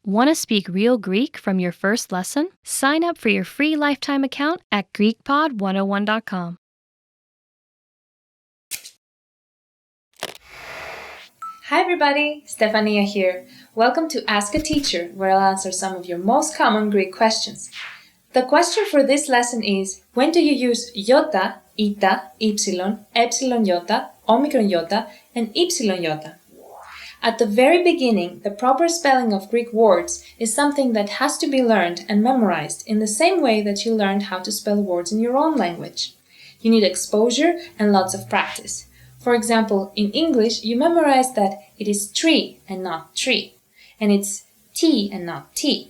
Want to speak real Greek from your first lesson? Sign up for your free lifetime account at GreekPod101.com. Hi everybody, Stefania here. Welcome to Ask a Teacher, where I'll answer some of your most common Greek questions. The question for this lesson is, when do you use iota, ita, epsilon, epsilon iota, omicron iota, and epsilon iota? At the very beginning, the proper spelling of Greek words is something that has to be learned and memorized in the same way that you learned how to spell words in your own language. You need exposure and lots of practice. For example, in English, you memorize that it is tree and not tree, and it's T and not T.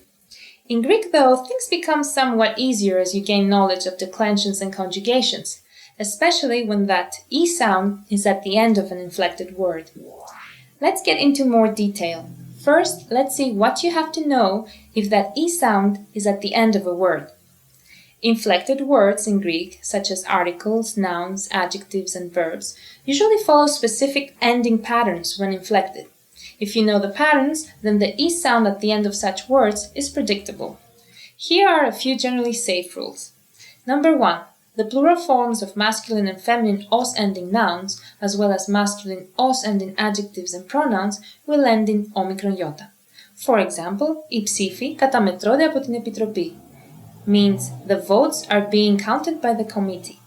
In Greek, though, things become somewhat easier as you gain knowledge of declensions and conjugations, especially when that E sound is at the end of an inflected word. Let's get into more detail. First, let's see what you have to know if that E sound is at the end of a word. Inflected words in Greek, such as articles, nouns, adjectives, and verbs, usually follow specific ending patterns when inflected. If you know the patterns, then the E sound at the end of such words is predictable. Here are a few generally safe rules. Number 1. The plural forms of masculine and feminine os-ending nouns, as well as masculine os-ending adjectives and pronouns, will end in omicron iota. For example, οι ψήφοι καταμετρώνται από την Επιτροπή means the votes are being counted by the committee.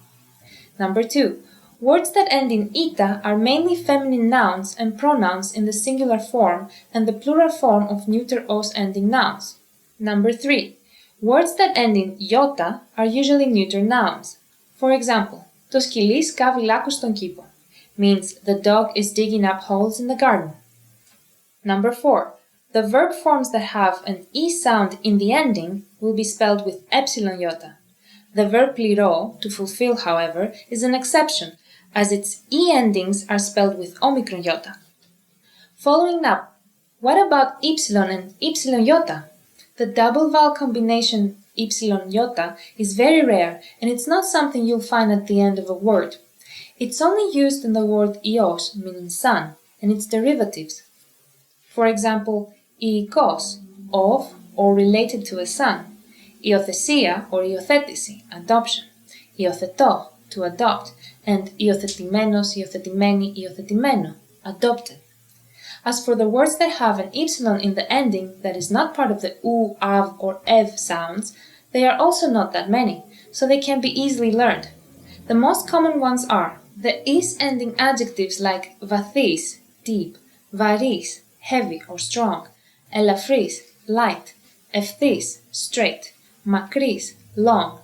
Number 2. Words that end in ita are mainly feminine nouns and pronouns in the singular form and the plural form of neuter os-ending nouns. Number 3. Words that end in iota are usually neuter nouns. For example, το σκυλί σκάβει λάκκους στον κήπο means the dog is digging up holes in the garden. Number 4. The verb forms that have an E sound in the ending will be spelled with epsilon iota. The verb πληρώ, to fulfill, however, is an exception, as its E endings are spelled with omicron iota. Following up, what about epsilon and epsilon iota? The double vowel combination epsilon iota is very rare and it's not something you'll find at the end of a word. It's only used in the word ios, meaning son, and its derivatives. For example, iikos, of or related to a son, υιοθεσία or υιοθέτηση, adoption, υιοθετώ, to adopt, and υιοθετημένος, υιοθετημένη, υιοθετημένο, adopted. As for the words that have an epsilon in the ending that is not part of the u, av, or ev sounds, they are also not that many, so they can be easily learned. The most common ones are the is ending adjectives like βαθύς, deep, βαρύς, heavy or strong, ελαφρύς, light, ευθύς, straight, μακρύς, long,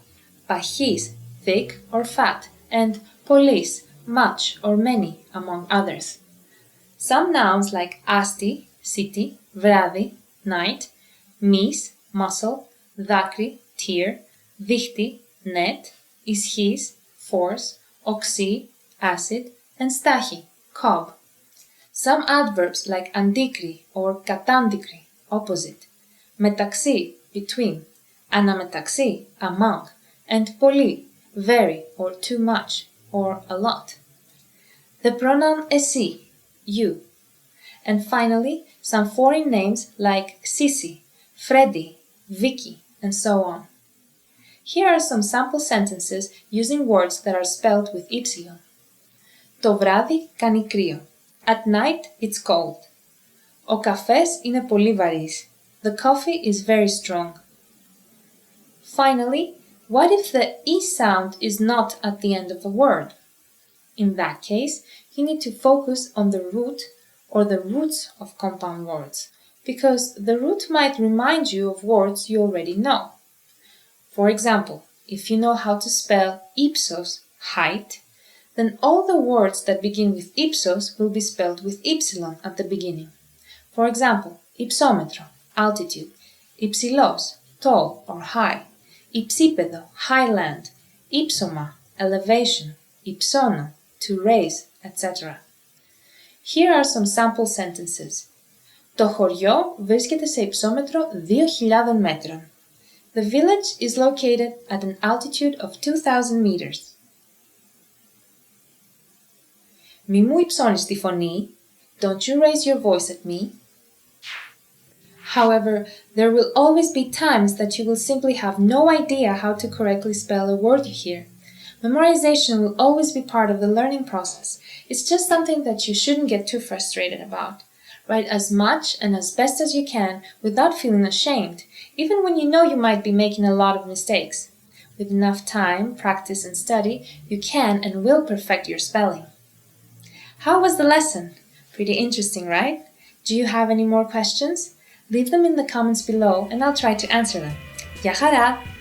παχύς, thick or fat, and πολύς, much or many, among others. Some nouns like asti, city, βράδυ, night, mys, muscle, δάκρυ, tear, δίχτυ, net, ισχύς, force, οξύ, acid, and στάχη, cob. Some adverbs like αντίκρι or κατάντικρι, opposite, μεταξύ, between, αναμεταξύ, among, and πολύ, very or too much or a lot. The pronoun εσύ, you. And finally, some foreign names like Sisi, Freddy, Vicky, and so on. Here are some sample sentences using words that are spelled with epsilon. Το βράδυ κάνει κρύο. At night it's cold. Ο καφές είναι πολύ βαρύς. The coffee is very strong. Finally, what if the E sound is not at the end of a word? In that case, you need to focus on the root or the roots of compound words, because the root might remind you of words you already know. For example, if you know how to spell ύψος, height, then all the words that begin with ύψος will be spelled with epsilon at the beginning. For example, υψόμετρο, altitude, υψηλός, tall or high, υψίπεδο, highland, ύψωμα, elevation, υψώνω, to raise, etc. Here are some sample sentences. Το χωριό βρίσκεται σε υψόμετρο 2.000 μέτρων. The village is located at an altitude of 2,000 meters. Μη μου υψώνεις τη φωνή. Don't you raise your voice at me. However, there will always be times that you will simply have no idea how to correctly spell a word you hear. Memorization will always be part of the learning process. It's just something that you shouldn't get too frustrated about. Write as much and as best as you can without feeling ashamed, even when you know you might be making a lot of mistakes. With enough time, practice, and study, you can and will perfect your spelling. How was the lesson? Pretty interesting, right? Do you have any more questions? Leave them in the comments below and I'll try to answer them. Γεια χαρά!